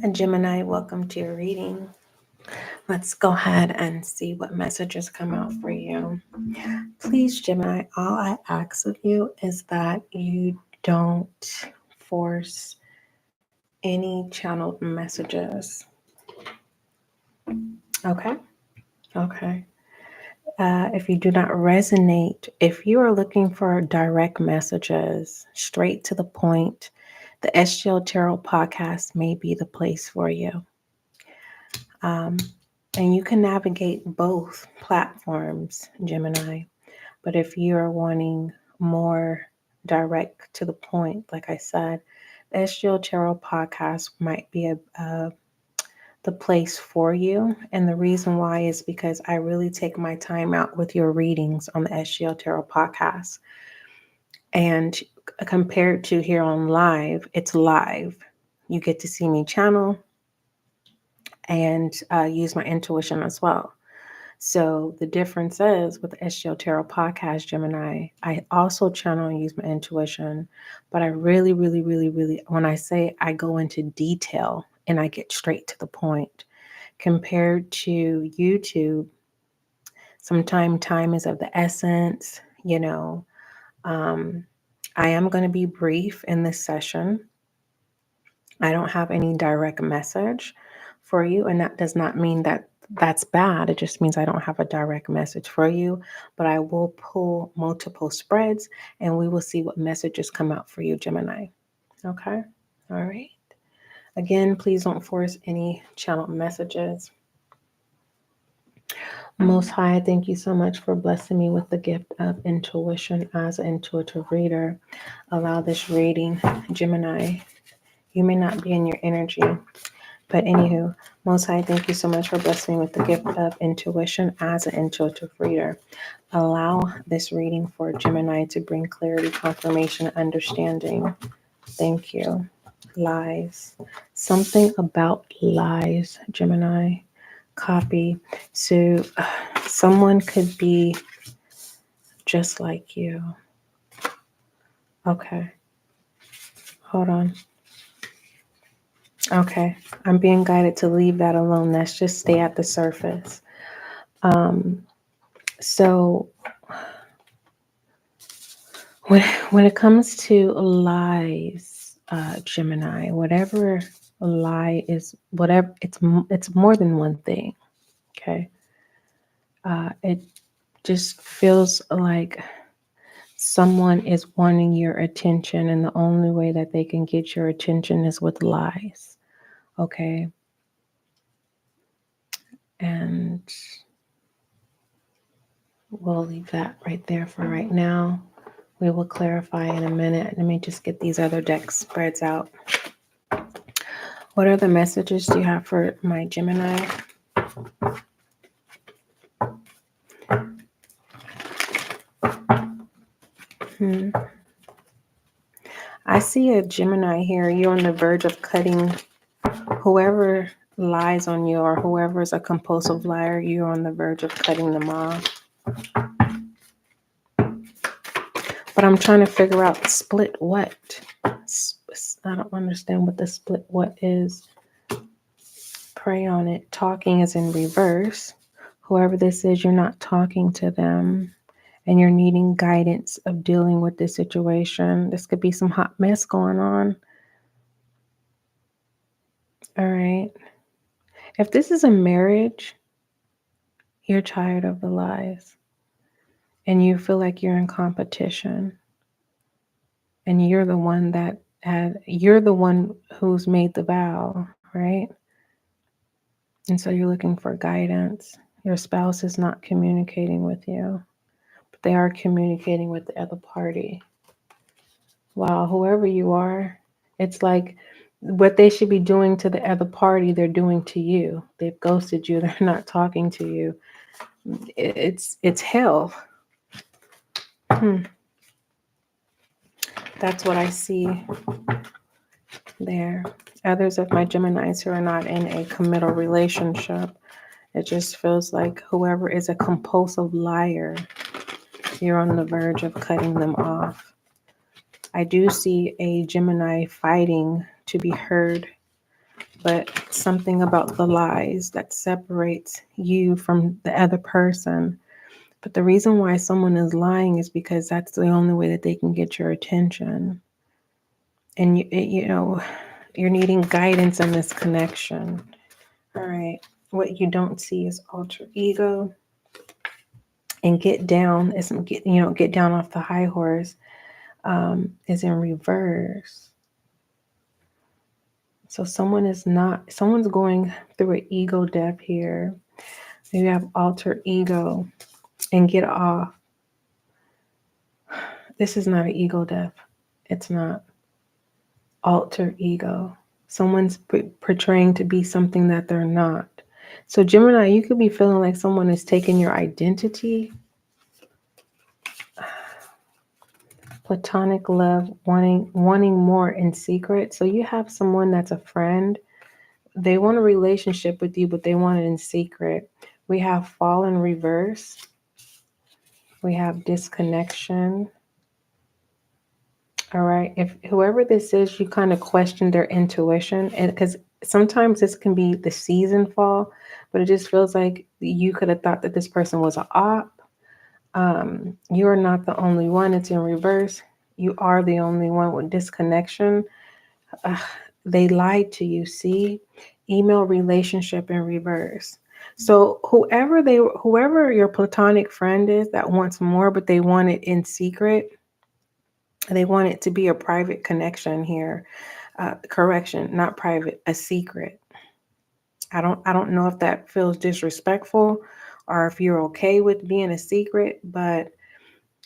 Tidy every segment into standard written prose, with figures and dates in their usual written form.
And Gemini, welcome to your reading. Let's go ahead and see what messages come out for you. Please, Gemini, all I ask of you is that you don't force any channeled messages. Okay? Okay. If you do not resonate, if you are looking for direct messages, straight to the point, the SGL Tarot Podcast may be the place for you. And you can navigate both platforms, Gemini. But if you're wanting more direct to the point, like I said, the SGL Tarot Podcast might be the place for you. And the reason why is because I really take my time out with your readings on the SGL Tarot Podcast. And compared to here on live, it's live. You get to see me channel and use my intuition as well. So the difference is with the SGL Tarot Podcast, Gemini, I also channel and use my intuition, but I really, when I say I go into detail and I get straight to the point, compared to YouTube, sometimes time is of the essence, I am going to be brief in this session. I don't have any direct message for you, and that does not mean that that's bad. It just means I don't have a direct message for you, but I will pull multiple spreads and we will see what messages come out for you, Gemini. Okay? All right. Again, please don't force any channel messages. Most High, thank you so much for blessing me with the gift of intuition as an intuitive reader. Allow this reading, Gemini. You may not be in your energy, but anywho, Most High, thank you so much for blessing me with the gift of intuition as an intuitive reader. Allow this reading for Gemini to bring clarity, confirmation, understanding. Thank you. Lies. Something about lies, Gemini. Copy. So someone could be just like you. Okay. Hold on. Okay, I'm being guided to leave that alone. Let's just stay at the surface. So when it comes to lies, Gemini, whatever lie is, whatever it's more than one thing. Okay, it just feels like someone is wanting your attention, and the only way that they can get your attention is with lies. Okay. And we'll leave that right there for right now. We will clarify in a minute. Let me just get these other deck spreads out. What other messages do you have for my Gemini? I see a Gemini here. You're on the verge of cutting whoever lies on you, or whoever is a compulsive liar. You're on the verge of cutting them off. But I'm trying to figure out split what. I don't understand what the split what is. Pray on it. Talking is in reverse. Whoever this is, you're not talking to them. And you're needing guidance of dealing with this situation. This could be some hot mess going on. All right. If this is a marriage, you're tired of the lies. And you feel like you're in competition. And you're the one who's made the vow, right? And so you're looking for guidance. Your spouse is not communicating with you, but they are communicating with the other party. Wow, whoever you are, it's like what they should be doing to the other party, they're doing to you. They've ghosted you. They're not talking to you. It's hell. That's what I see there. Others of my Geminis who are not in a committal relationship, it just feels like whoever is a compulsive liar, you're on the verge of cutting them off. I do see a Gemini fighting to be heard but something about the lies that separates you from the other person. But the reason why someone is lying is because that's the only way that they can get your attention. And you're needing guidance in this connection. All right. What you don't see is alter ego. And get down get down off the high horse is in reverse. So someone's going through an ego death here. You have alter ego and get off. This is not an ego death. It's not. Alter ego. Someone's portraying to be something that they're not. So Gemini, you could be feeling like someone is taking your identity. Platonic love, wanting more in secret. So you have someone that's a friend. They want a relationship with you, but they want it in secret. We have fall in reverse. We have disconnection. All right. If whoever this is, you kind of question their intuition, and because sometimes this can be the season fall, but it just feels like you could have thought that this person was an op. You are not the only one. It's in reverse. You are the only one with disconnection. They lied to you. See, email relationship in reverse. So whoever your platonic friend is that wants more, but they want it in secret. They want it to be a private connection here. Correction, not private, a secret. I don't know if that feels disrespectful or if you're okay with being a secret, but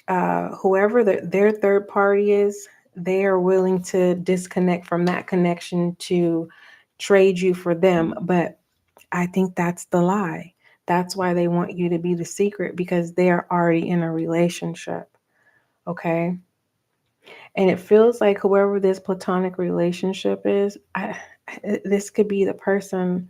whoever their third party is, they are willing to disconnect from that connection to trade you for them. But I think that's the lie. That's why they want you to be the secret, because they are already in a relationship. Okay. And it feels like whoever this platonic relationship is, this could be the person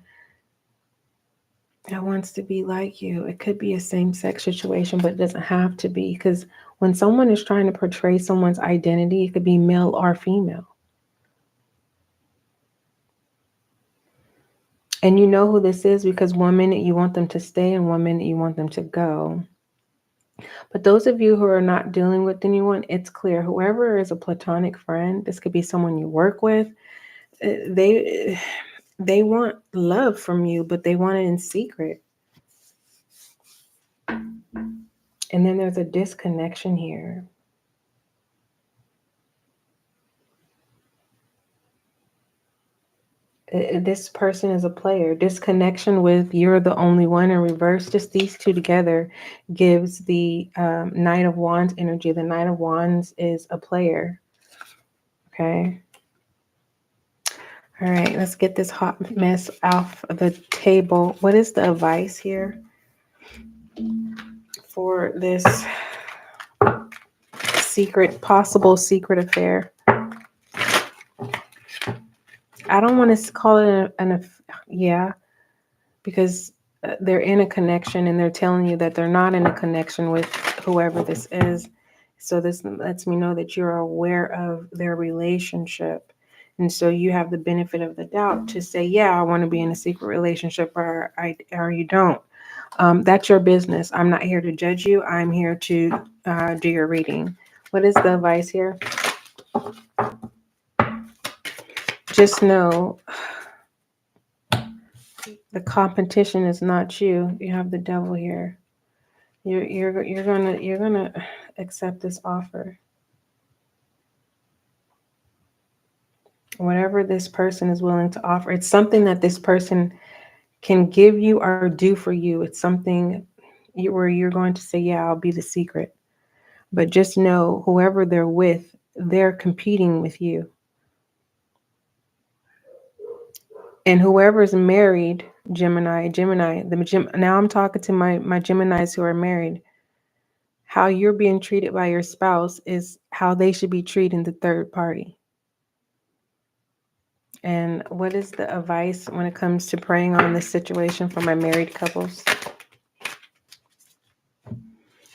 that wants to be like you. It could be a same-sex situation, but it doesn't have to be, because when someone is trying to portray someone's identity, it could be male or female. And you know who this is, because 1 minute you want them to stay and 1 minute you want them to go. But those of you who are not dealing with anyone, it's clear. Whoever is a platonic friend, this could be someone you work with. They want love from you, but they want it in secret. And then there's a disconnection here. This person is a player. Disconnection with you're the only one in reverse. Just these two together gives the Knight of Wands energy. The Knight of Wands is a player. Okay. All right, let's get this hot mess off the table. What is the advice here for this possible secret affair? I don't want to call it because they're in a connection and they're telling you that they're not in a connection with whoever this is. So this lets me know that you're aware of their relationship. And so you have the benefit of the doubt to say, yeah, I want to be in a secret relationship, or you don't. That's your business. I'm not here to judge you. I'm here to do your reading. What is the advice here? Just know the competition is not you. You have the devil here. You're gonna accept this offer. Whatever this person is willing to offer, it's something that this person can give you or do for you. It's something where you're going to say, yeah, I'll be the secret. But just know whoever they're with, they're competing with you. And whoever's married, Gemini, now I'm talking to my Geminis who are married. How you're being treated by your spouse is how they should be treating the third party. And what is the advice when it comes to preying on this situation for my married couples?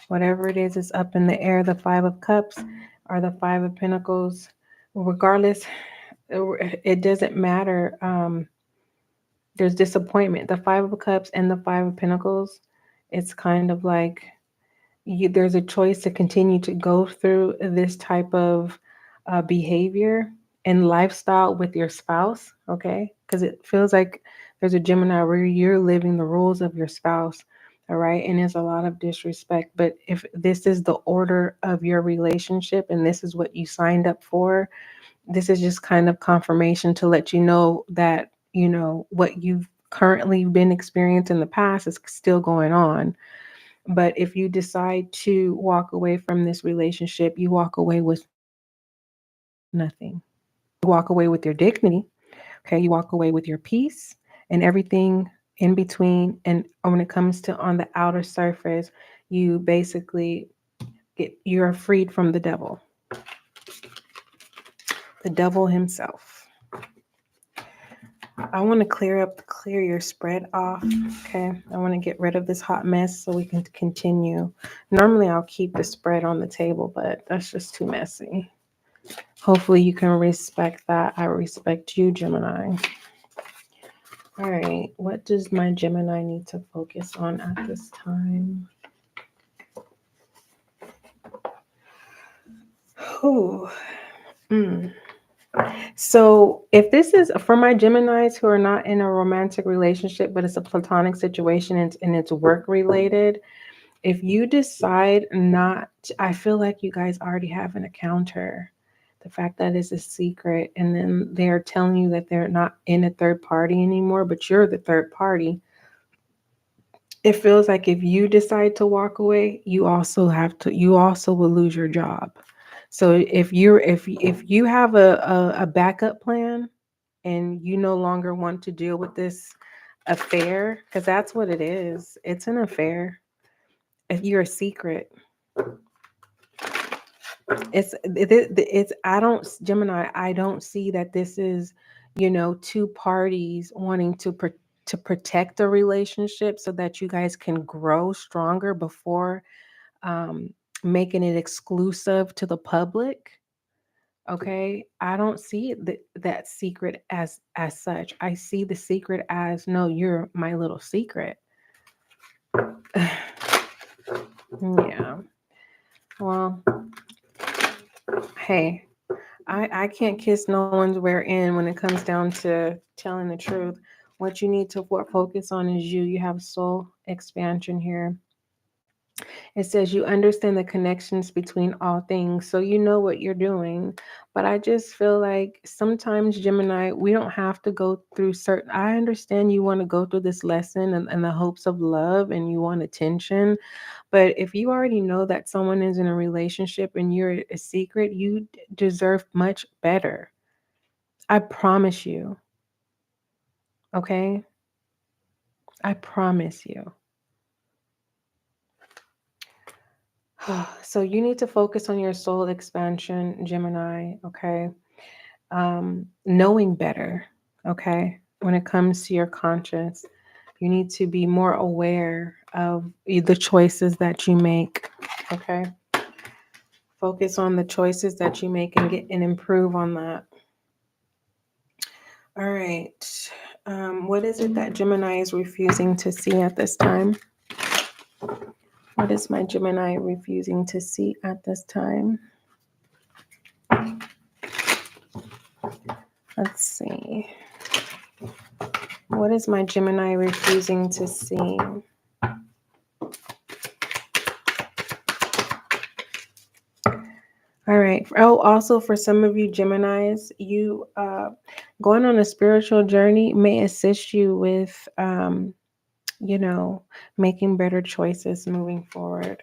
Whatever it is up in the air, the 5 of Cups or the 5 of Pentacles. Regardless, it doesn't matter There's disappointment. The Five of Cups and the Five of Pentacles, it's kind of like there's a choice to continue to go through this type of behavior and lifestyle with your spouse, okay? Because it feels like there's a Gemini where you're living the rules of your spouse, all right? And there's a lot of disrespect. But if this is the order of your relationship and this is what you signed up for, this is just kind of confirmation to let you know that, what you've currently been experiencing in the past is still going on. But if you decide to walk away from this relationship, you walk away with nothing. You walk away with your dignity. Okay. You walk away with your peace and everything in between. And when it comes to on the outer surface, you basically you're freed from the devil himself. I want to clear your spread off. Okay. I want to get rid of this hot mess so we can continue. Normally I'll keep the spread on the table, but that's just too messy. Hopefully you can respect that. I respect you, Gemini. All right. What does my Gemini need to focus on at this time? So if this is for my Geminis who are not in a romantic relationship, but it's a platonic situation and it's work related, if you decide not, I feel like you guys already have an encounter. The fact that it's a secret, and then they're telling you that they're not in a third party anymore, but you're the third party. It feels like if you decide to walk away, you also will lose your job. So if you have a backup plan and you no longer want to deal with this affair, because that's what it is. It's an affair. If you're a secret, Gemini, I don't see that this is, two parties wanting to protect a relationship so that you guys can grow stronger before making it exclusive to the public. Okay, I don't see that secret as such. I see the secret as, no, you're my little secret. Yeah. Well, hey, I can't kiss no one's rear end when it comes down to telling the truth. What you need to focus on is you. You have soul expansion here. It says you understand the connections between all things, so you know what you're doing. But I just feel like sometimes, Gemini, we don't have to go through certain. I understand you want to go through this lesson and the hopes of love and you want attention. But if you already know that someone is in a relationship and you're a secret, you deserve much better. I promise you. Okay? I promise you. So you need to focus on your soul expansion, Gemini, okay? Knowing better, okay? When it comes to your conscience, you need to be more aware of the choices that you make, okay? Focus on the choices that you make and improve on that. All right. What is it that Gemini is refusing to see at this time? What is my Gemini refusing to see at this time? Let's see. What is my Gemini refusing to see? All right. Oh, also for some of you Geminis, you going on a spiritual journey may assist you with, making better choices moving forward.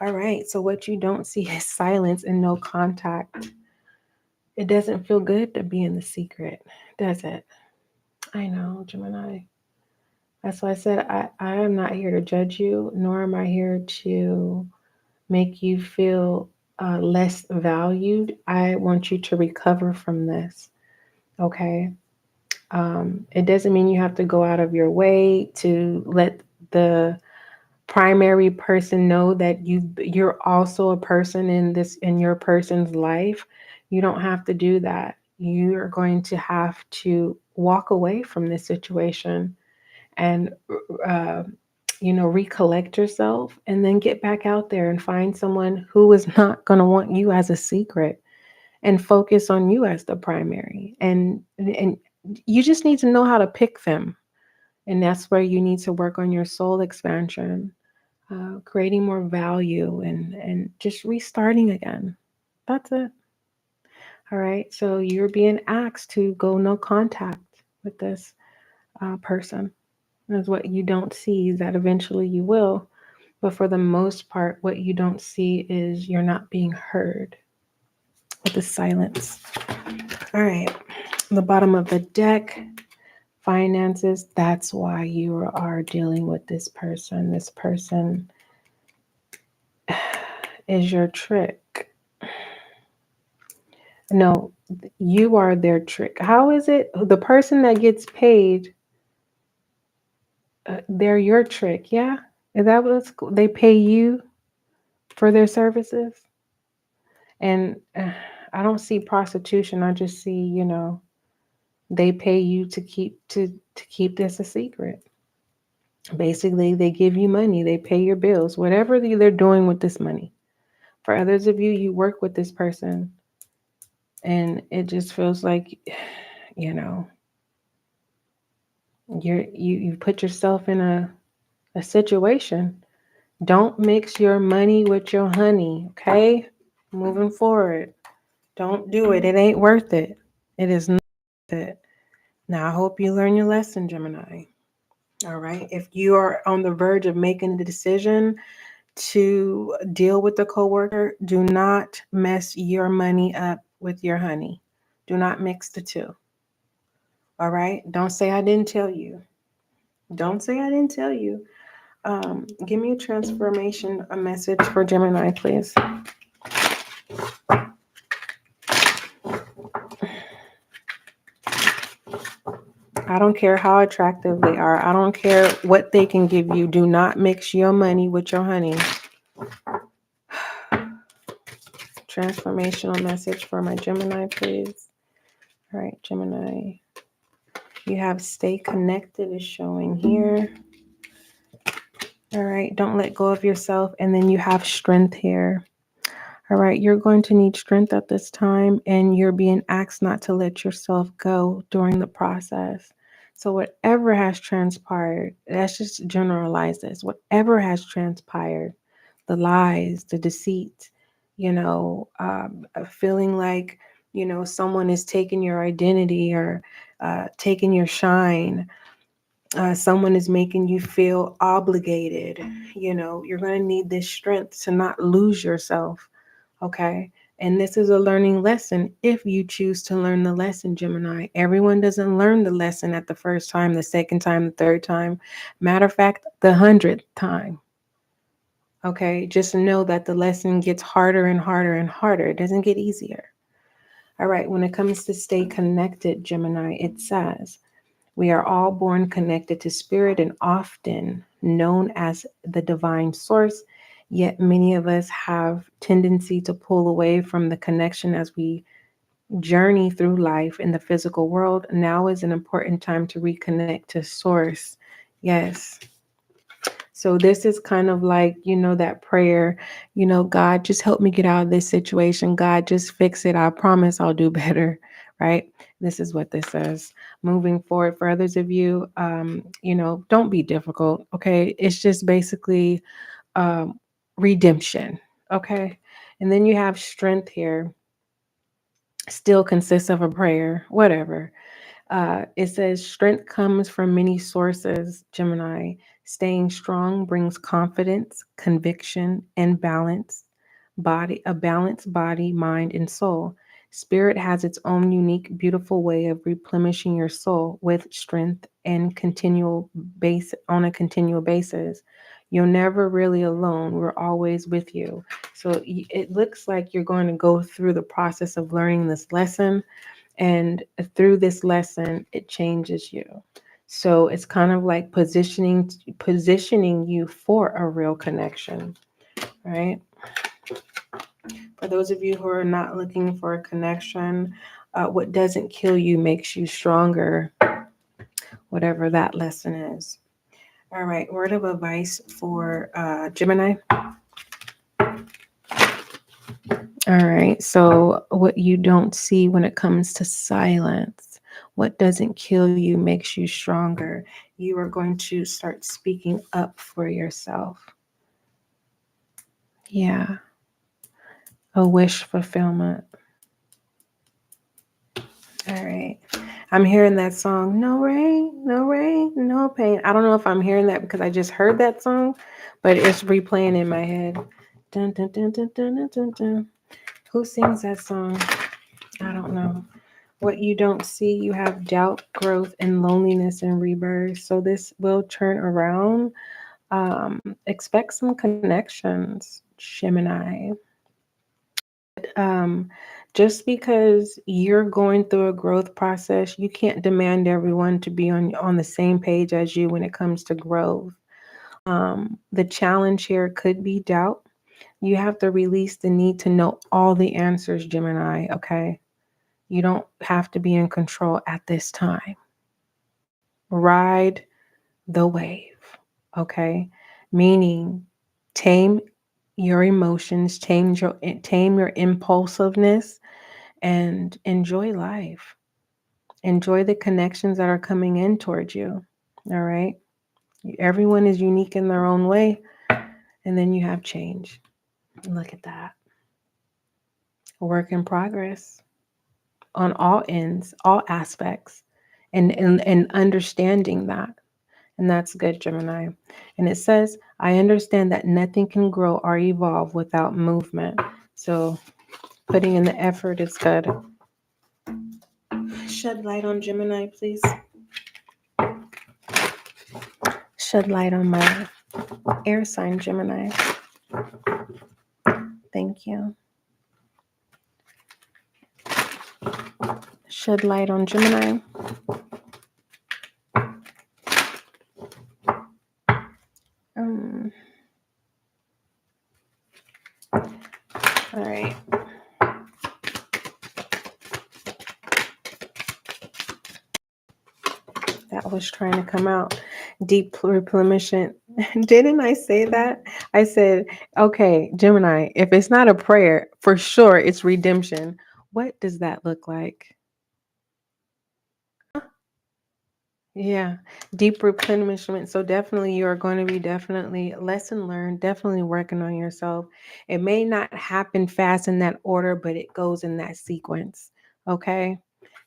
All right. So what you don't see is silence and no contact. It doesn't feel good to be in the secret, does it? I know, Gemini. That's why I said I am not here to judge you, nor am I here to make you feel less valued. I want you to recover from this, okay? It doesn't mean you have to go out of your way to let the primary person know that you're also a person in your person's life. You don't have to do that. you're going to have to walk away from this situation and, uh, recollect yourself and then get back out there and find someone who is not going to want you as a secret and focus on you as the primary. And you just need to know how to pick them. And that's where you need to work on your soul expansion, creating more value and just restarting again. That's it. All right. So you're being asked to go no contact with this person. That's what you don't see, that eventually you will. But for the most part, what you don't see is you're not being heard with the silence. All right. The bottom of the deck, finances. That's why you are dealing with this person. This person is your trick. No, you are their trick. How is it? The person that gets paid, they're your trick. Yeah. Is that what's cool? They pay you for their services? And I don't see prostitution. I just see, they pay you to keep this a secret. Basically, they give you money, they pay your bills, whatever they're doing with this money. For others of you, you work with this person, and it just feels like, you put yourself in a situation. Don't mix your money with your honey, okay? Moving forward. Don't do it. It ain't worth it. It is not worth it. Now, I hope you learn your lesson, Gemini. All right. If you are on the verge of making the decision to deal with the coworker, do not mess your money up with your honey. Do not mix the two. All right. Don't say I didn't tell you. Don't say I didn't tell you. Give me a message for Gemini, please. I don't care how attractive they are. I don't care what they can give you. Do not mix your money with your honey. Transformational message for my Gemini, please. All right, Gemini. You have stay connected is showing here. All right, don't let go of yourself. And then you have strength here. All right, you're going to need strength at this time, and you're being asked not to let yourself go during the process. So whatever has transpired, let's just generalize this. Whatever has transpired, the lies, the deceit, feeling like, someone is taking your identity or taking your shine. Someone is making you feel obligated. You're going to need this strength to not lose yourself. Okay. And this is a learning lesson if you choose to learn the lesson, Gemini. Everyone doesn't learn the lesson at the first time, the second time, the third time. Matter of fact, the 100th time. Okay. Just know that the lesson gets harder and harder and harder. It doesn't get easier. All right. When it comes to stay connected, Gemini, it says, we are all born connected to spirit and often known as the divine source. Yet many of us have tendency to pull away from the connection as we journey through life in the physical world. Now is an important time to reconnect to source. Yes. So this is kind of like, that prayer, God, just help me get out of this situation. God, just fix it. I promise I'll do better. Right? This is what this says. Moving forward for others of you, don't be difficult. Okay. It's just basically redemption. Okay. And then you have strength here. Still consists of a prayer, whatever. It says strength comes from many sources, Gemini. Staying strong brings confidence, conviction, and a balanced body, mind, and soul. Spirit has its own unique, beautiful way of replenishing your soul with strength and on a continual basis. You're never really alone. We're always with you. So it looks like you're going to go through the process of learning this lesson. And through this lesson, it changes you. So it's kind of like positioning you for a real connection, right? For those of you who are not looking for a connection, What doesn't kill you makes you stronger, whatever that lesson is. All right, word of advice for Gemini. All right, so what you don't see when it comes to silence, what doesn't kill you makes you stronger. You are going to start speaking up for yourself. Yeah, a wish fulfillment. All right. I'm hearing that song, no rain, no pain. I don't know if I'm hearing that because I just heard that song, but it's replaying in my head. Dun, dun, dun, dun, dun, dun, dun, dun. Who sings that song? I don't know. What you don't see, you have doubt, growth, and loneliness and rebirth. So this will turn around. Expect some connections, Gemini. Um, just because you're going through a growth process, you can't demand everyone to be on the same page as you when it comes to growth. The challenge here could be doubt. You have to release the need to know all the answers, Gemini, okay? You don't have to be in control at this time. Ride the wave, okay? Meaning tame your emotions, tame your impulsiveness, and enjoy life. Enjoy the connections that are coming in towards you. All right. Everyone is unique in their own way. And then you have change. Look at that. Work in progress on all ends, all aspects, and understanding that. And that's good, Gemini. And it says, I understand that nothing can grow or evolve without movement. So putting in the effort is good. Shed light on Gemini, please. Shed light on my air sign, Gemini. Thank you. Shed light on Gemini. All right. That was trying to come out. Deep replenishment. Didn't I say that? I said, okay, Gemini, if it's not a prayer, for sure it's redemption. What does that look like? Yeah, deep replenishment. So definitely you are going to be definitely lesson learned, definitely working on yourself. It may not happen fast in that order, but it goes in that sequence. Okay.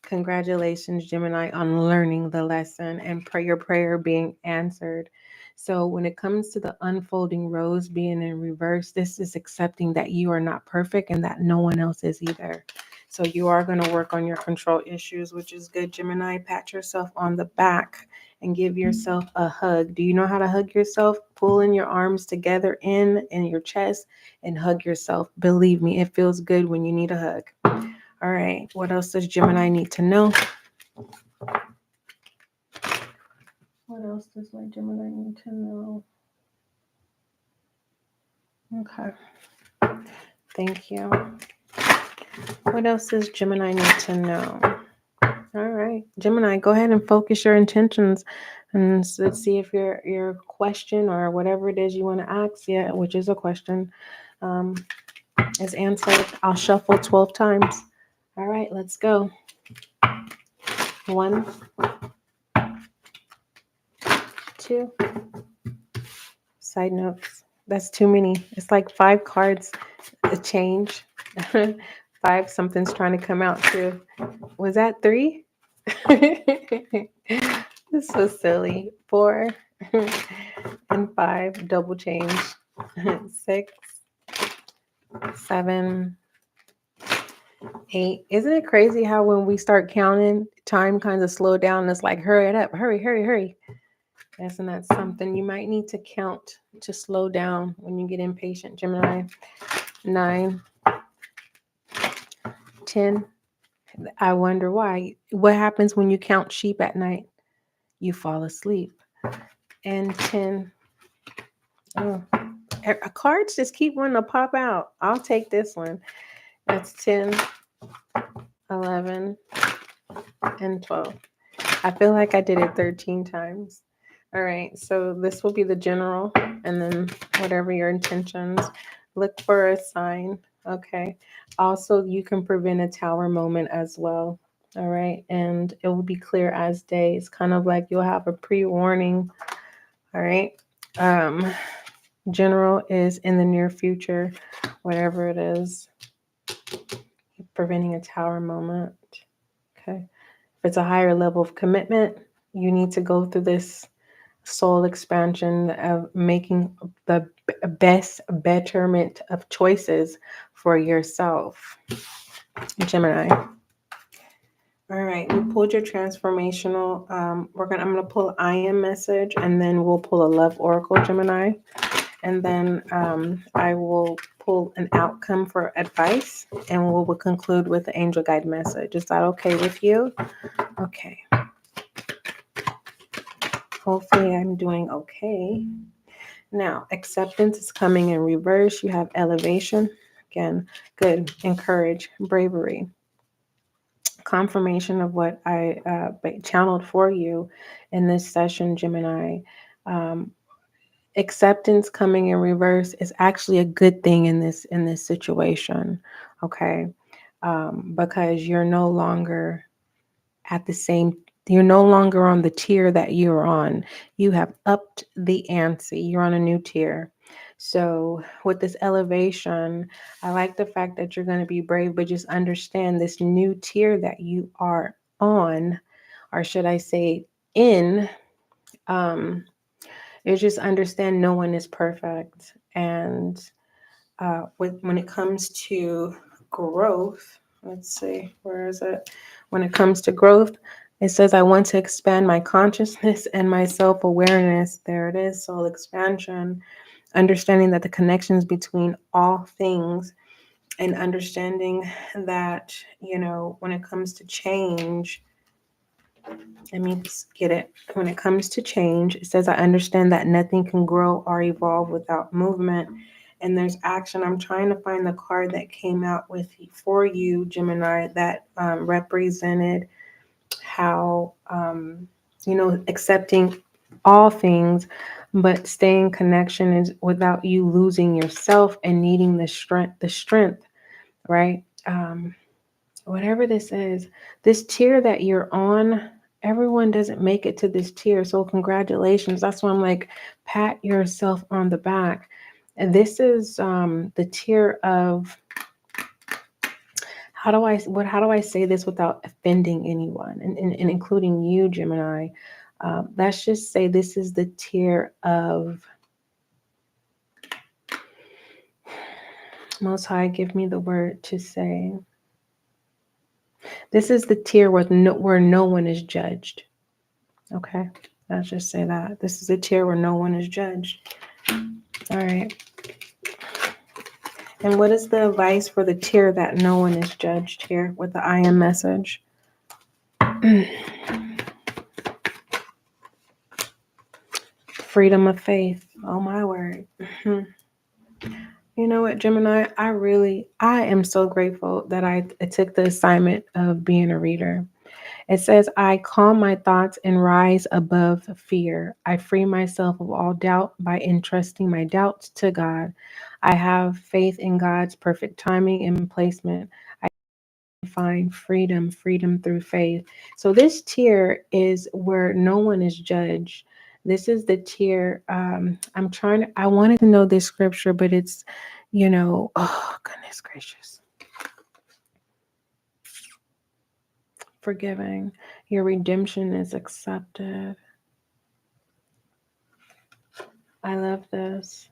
Congratulations, Gemini, on learning the lesson and your prayer being answered. So when it comes to the unfolding rose being in reverse, this is accepting that you are not perfect and that no one else is either. So you are going to work on your control issues, which is good, Gemini. Pat yourself on the back and give yourself a hug. Do you know how to hug yourself? Pull in your arms together in your chest and hug yourself. Believe me, it feels good when you need a hug. All right. What else does Gemini need to know? What else does my Gemini need to know? Okay. Thank you. What else does Gemini need to know? All right. Gemini, go ahead and focus your intentions and let's see if your question or whatever it is you want to ask, which is a question, is answered. I'll shuffle 12 times. All right, let's go. 1, 2. Side notes. That's too many. It's like 5 cards. A change. 5. Something's trying to come out too. Was that 3? This is so silly. 4 and 5. Double change. 6, 7, 8. Isn't it crazy how when we start counting, time kind of slow down? It's like, hurry it up. Hurry. Isn't that something? You might need to count to slow down when you get impatient, Gemini. 9, 10. I wonder why. What happens when you count sheep at night? You fall asleep. And 10. Oh, cards just keep wanting to pop out. I'll take this one. That's 10. 11, and 12. I feel like I did it 13 times. All right, so this will be the general, and then whatever your intentions, look for a sign. Okay. Also, you can prevent a tower moment as well. All right, and it will be clear as day. It's kind of like you'll have a pre-warning. All right. General is in the near future, whatever it is, preventing a tower moment. Okay. If it's a higher level of commitment, you need to go through this soul expansion of making the best betterment of choices for yourself. Gemini. All right, we pulled your transformational. I'm gonna pull I am message, and then we'll pull a love oracle, Gemini, and then I will pull an outcome for advice, and we'll conclude with the angel guide message. Is that okay with you? Okay. Hopefully I'm doing okay. Now, acceptance is coming in reverse. You have elevation. Again, good. Encourage. Bravery. Confirmation of what I channeled for you in this session, Gemini. Acceptance coming in reverse is actually a good thing in this situation. Okay. Because you're no longer you're no longer on the tier that you're on. You have upped the ante. You're on a new tier. So with this elevation, I like the fact that you're going to be brave, but just understand this new tier that you are on, or should I say in, is just understand no one is perfect. And when it comes to growth, let's see, where is it? When it comes to growth, it says, I want to expand my consciousness and my self-awareness. There it is, soul expansion. Understanding that the connections between all things, and understanding that, when it comes to change, let me just get it. When it comes to change, it says, I understand that nothing can grow or evolve without movement. And there's action. I'm trying to find the card that came out for you, Gemini, that represented how, accepting all things, but staying connection is without you losing yourself and needing the strength, right? Whatever this is, this tier that you're on, everyone doesn't make it to this tier. So congratulations. That's why I'm like, pat yourself on the back. And this is the tier of, how do I say this without offending anyone, and including you, Gemini? Let's just say this is the tier of, Most High, give me the word to say. This is the tier where no one is judged. Okay, let's just say that. This is a tier where no one is judged. All right. And what is the advice for the tier that no one is judged here with the I am message? Freedom of faith. Oh, my word. You know what, Gemini? I am so grateful that I took the assignment of being a reader. It says, I calm my thoughts and rise above fear. I free myself of all doubt by entrusting my doubts to God. I have faith in God's perfect timing and placement. I find freedom through faith. So this tier is where no one is judged. This is the tier. I wanted to know this scripture, but it's, oh, goodness gracious. Forgiving. Your redemption is accepted. I love this.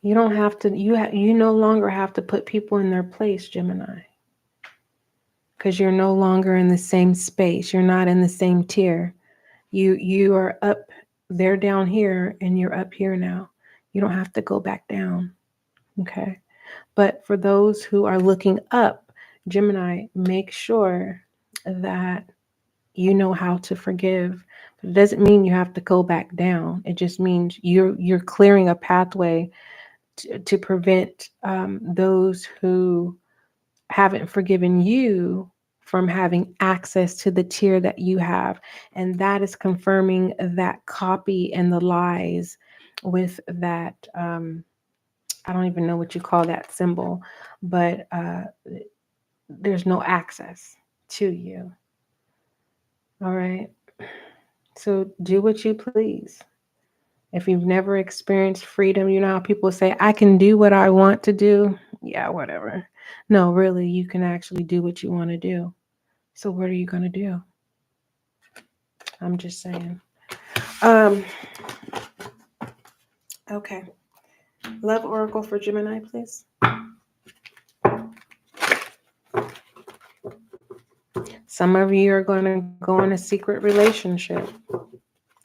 You don't have to, you no longer have to put people in their place, Gemini. Because you're no longer in the same space. You're not in the same tier. You are up, they're down here, and you're up here now. You don't have to go back down. Okay. But for those who are looking up, Gemini, make sure that You know how to forgive. But it doesn't mean you have to go back down. It just means you're clearing a pathway to prevent those who haven't forgiven you from having access to the tier that you have. And that is confirming that copy and the lies with that. I don't even know what you call that symbol, but there's no access to you. All right. So do what you please. If you've never experienced freedom, you know how people say, I can do what I want to do. Yeah, whatever. No, really, you can actually do what you want to do. So what are you going to do? I'm just saying. Um, okay. Love Oracle for Gemini, please. Some of you are going to go in a secret relationship,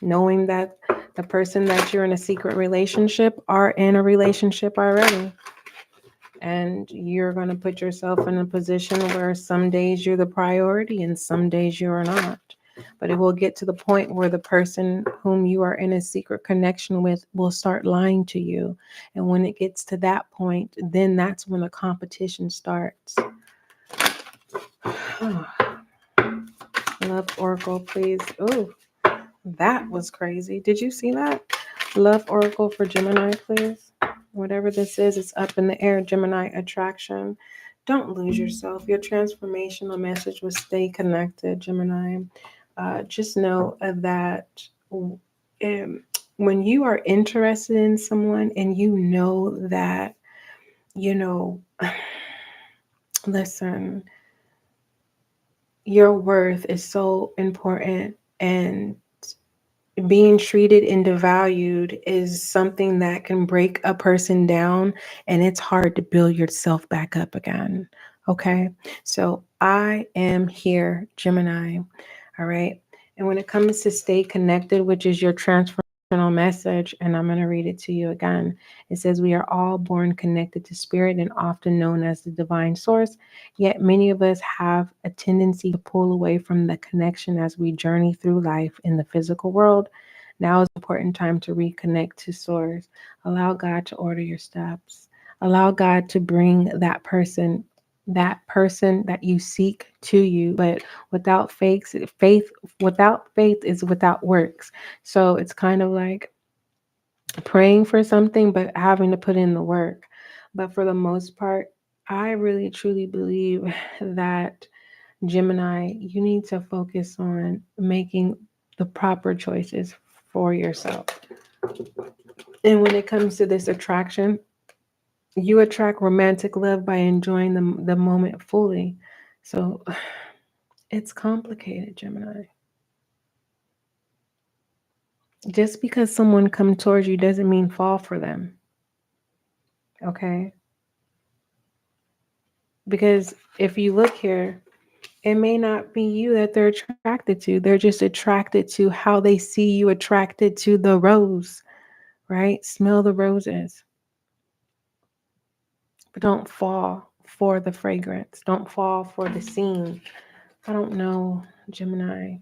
knowing that the person that you're in a secret relationship are in a relationship already. And you're going to put yourself in a position where some days you're the priority and some days you're not. But it will get to the point where the person whom you are in a secret connection with will start lying to you. And when it gets to that point, then that's when the competition starts. Love Oracle, please. Oh, that was crazy. Did you see that? Love Oracle for Gemini, please. Whatever this is, it's up in the air. Gemini attraction. Don't lose yourself. Your transformational message will stay connected, Gemini. Just know that when you are interested in someone and you know that, listen, your worth is so important, and being treated and devalued is something that can break a person down, and it's hard to build yourself back up again. Okay. So I am here, Gemini. All right. And when it comes to stay connected, which is your transformational message, and I'm going to read it to you again. It says, we are all born connected to spirit and often known as the divine source. Yet many of us have a tendency to pull away from the connection as we journey through life in the physical world. Now is an important time to reconnect to source. Allow God to order your steps. Allow God to bring that person that you seek to you. But without faith is without works. So it's kind of like praying for something, but having to put in the work. But for the most part, I really truly believe that, Gemini, you need to focus on making the proper choices for yourself. And when it comes to this attraction, you attract romantic love by enjoying the moment fully. So it's complicated, Gemini. Just because someone comes towards you doesn't mean fall for them. Okay? Because if you look here, it may not be you that they're attracted to. They're just attracted to how they see you attracted to the rose, right? Smell the roses. But don't fall for the fragrance. Don't fall for the scene. I don't know, Gemini.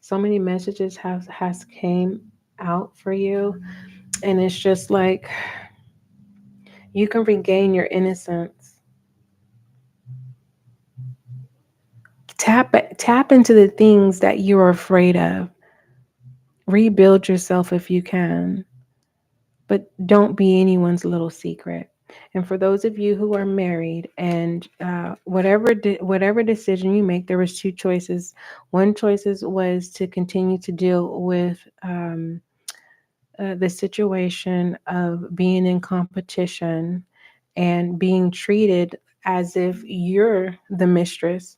So many messages has came out for you. And it's just like you can regain your innocence. Tap into the things that you're afraid of. Rebuild yourself if you can, but don't be anyone's little secret. And for those of you who are married, and whatever decision you make, there was two choices. One choices was to continue to deal with the situation of being in competition and being treated as if you're the mistress,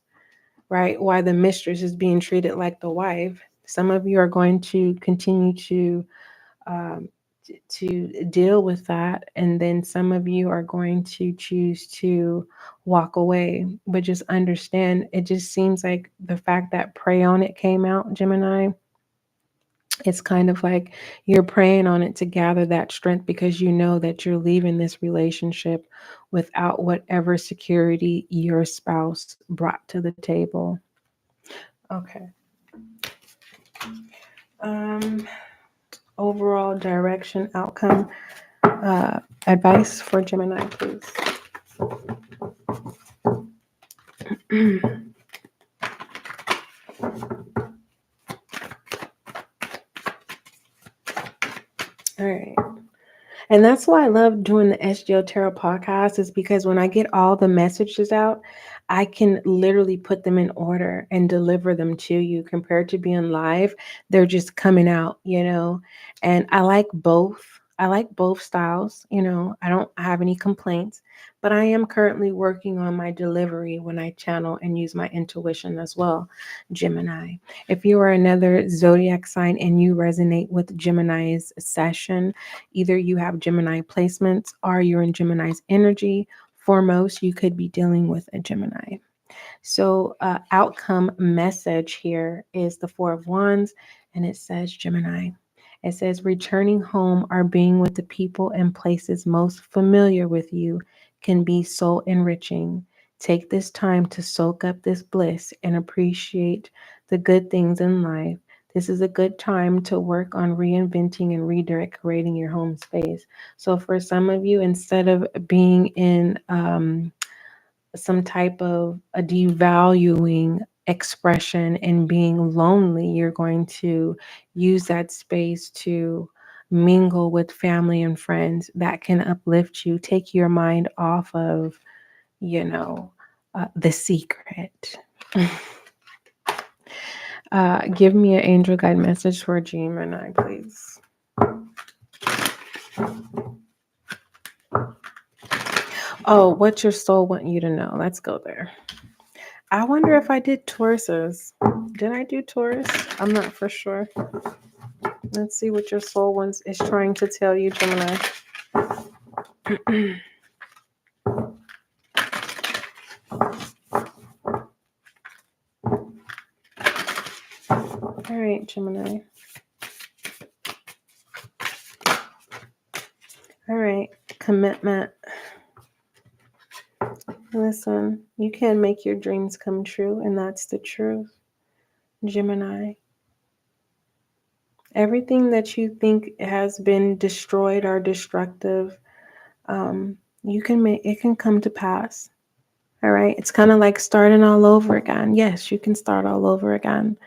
right? While the mistress is being treated like the wife. Some of you are going to continue um, to deal with that, and then some of you are going to choose to walk away. But just understand, it just seems like the fact that Pray on It came out, Gemini, it's kind of like you're praying on it to gather that strength, because you know that you're leaving this relationship without whatever security your spouse brought to the table. Okay. Overall direction, outcome, advice for Gemini, please. All right. And that's why I love doing the SGL Tarot Podcast, is because when I get all the messages out, I can literally put them in order and deliver them to you. Compared to being live, they're just coming out, and I like both. I like both styles, I don't have any complaints, but I am currently working on my delivery when I channel and use my intuition as well, Gemini. If you are another zodiac sign and you resonate with Gemini's session, either you have Gemini placements or you're in Gemini's energy. Foremost, you could be dealing with a Gemini. So, outcome message here is the Four of Wands, and it says Gemini. It says, returning home or being with the people and places most familiar with you can be so enriching. Take this time to soak up this bliss and appreciate the good things in life. This is a good time to work on reinventing and redecorating your home space. So for some of you, instead of being in some type of a devaluing expression and being lonely, you're going to use that space to mingle with family and friends that can uplift you, take your mind off of, the secret. Give me an angel guide message for Gemini, please. Oh, what your soul want you to know. Let's go there. I wonder if I did Tauruses. Did I do Taurus? I'm not for sure. Let's see what your soul is trying to tell you, Gemini. All right, Gemini. All right, commitment. Listen, you can make your dreams come true, and that's the truth, Gemini. Everything that you think has been destroyed or destructive, you can make it can come to pass. All right. It's kind of like starting all over again. Yes, you can start all over again.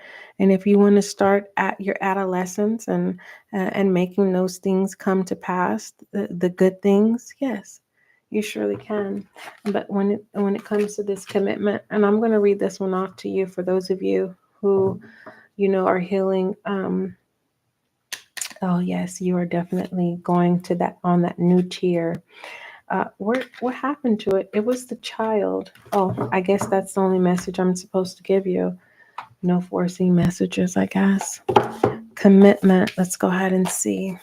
And if you want to start at your adolescence and making those things come to pass, the good things, yes, you surely can. But when it comes to this commitment, and I'm going to read this one off to you for those of you who, are healing. Oh yes, you are definitely going to that new tier. What happened to it? It was the child. Oh, I guess that's the only message I'm supposed to give you. No forcing messages, I guess. Commitment. Let's go ahead and see.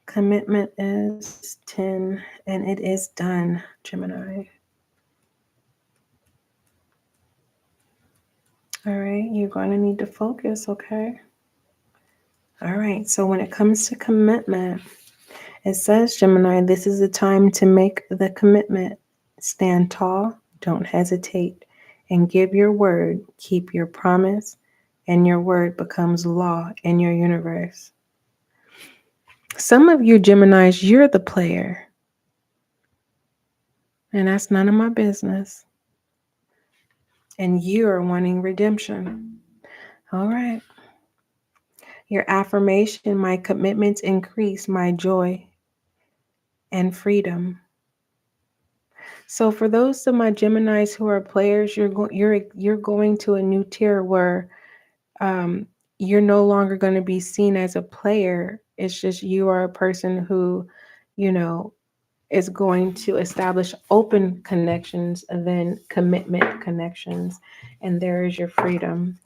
Commitment is 10, and it is done, Gemini. All right, you're going to need to focus, okay? All right, so when it comes to commitment, it says, Gemini, this is the time to make the commitment. Stand tall, don't hesitate, and give your word. Keep your promise, and your word becomes law in your universe. Some of you Geminis, you're the player, and that's none of my business. And you are wanting redemption. All right. Your affirmation, my commitments increase my joy and freedom. So for those of my Geminis who are players, you're going to a new tier where you're no longer going to be seen as a player. It's just you are a person who, is going to establish open connections and then commitment connections. And there is your freedom.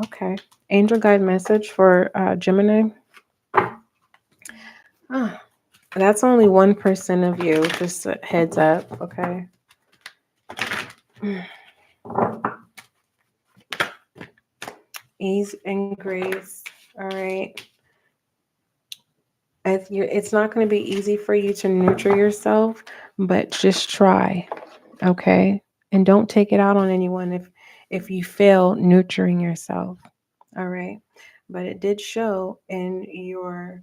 Okay. Angel guide message for Gemini. That's only 1% of you. Just a heads up. Okay. Ease and grace. All right. It's not going to be easy for you to nurture yourself, but just try. Okay. And don't take it out on anyone if you fail nurturing yourself. All right. But it did show in your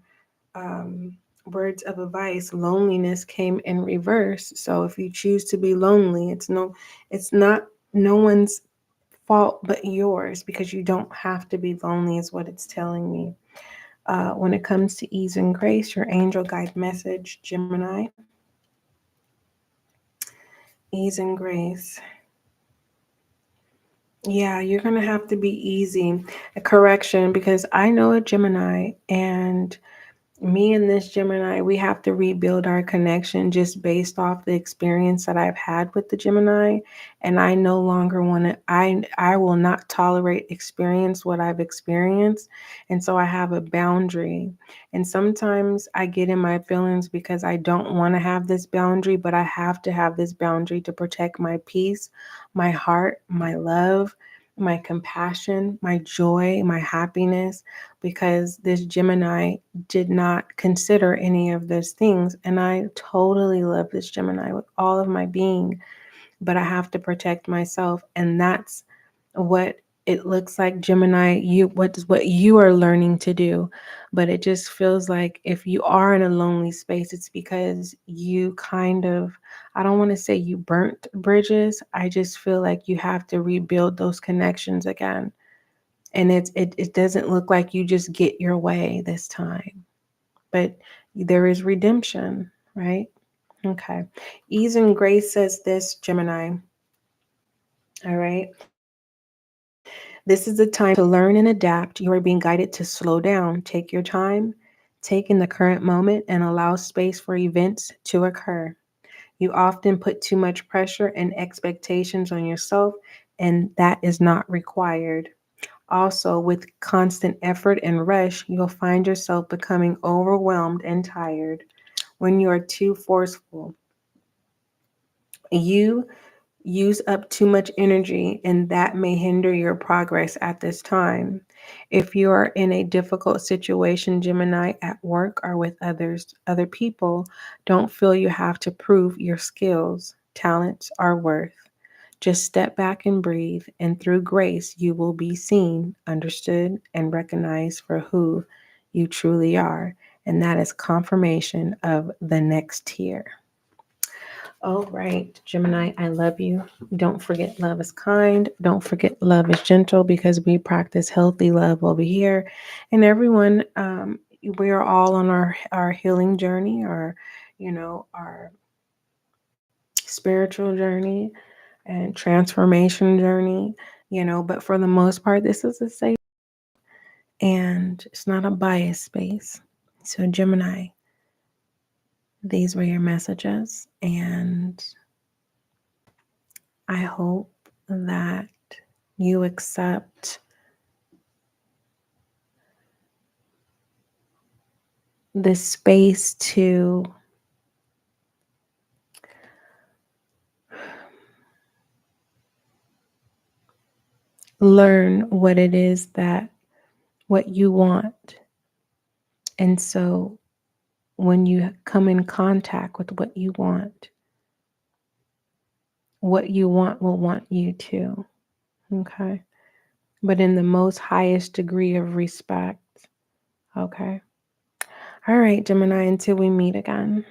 words of advice, loneliness came in reverse. So if you choose to be lonely, it's not no one's fault but yours, because you don't have to be lonely, is what it's telling me. When it comes to ease and grace, your angel guide message, Gemini, ease and grace. Yeah, you're going to have to be easy. A correction, because I know a Gemini, and me and this Gemini, we have to rebuild our connection just based off the experience that I've had with the Gemini. And I no longer want to, I will not tolerate experience what I've experienced. And so I have a boundary. And sometimes I get in my feelings because I don't want to have this boundary, but I have to have this boundary to protect my peace, my heart, my love, my compassion, my joy, my happiness, because this Gemini did not consider any of those things. And I totally love this Gemini with all of my being, but I have to protect myself. And that's what it looks like, Gemini, what you are learning to do. But it just feels like if you are in a lonely space, it's because you kind of, I don't want to say you burnt bridges. I just feel like you have to rebuild those connections again. And it doesn't look like you just get your way this time, but there is redemption, right? Okay. Ease and grace says this, Gemini. All right. This is the time to learn and adapt. You are being guided to slow down. Take your time, take in the current moment, and allow space for events to occur. You often put too much pressure and expectations on yourself, and that is not required. Also, with constant effort and rush, you'll find yourself becoming overwhelmed and tired. When you are too forceful, you use up too much energy, and that may hinder your progress at this time. If you are in a difficult situation, Gemini, at work or with other people, don't feel you have to prove your skills, talents, or worth. Just step back and breathe, and through grace, you will be seen, understood, and recognized for who you truly are. And that is confirmation of the next tier. All right, Gemini, I love you. Don't forget love is kind. Don't forget love is gentle, because we practice healthy love over here. And everyone, we are all on our healing journey, our spiritual journey and transformation journey, but for the most part, this is a safe and it's not a biased space. So, Gemini, these were your messages, and I hope that you accept this space to learn what you want. And so when you come in contact with what you want will want you too. Okay. But in the most highest degree of respect. Okay. All right, Gemini, until we meet again.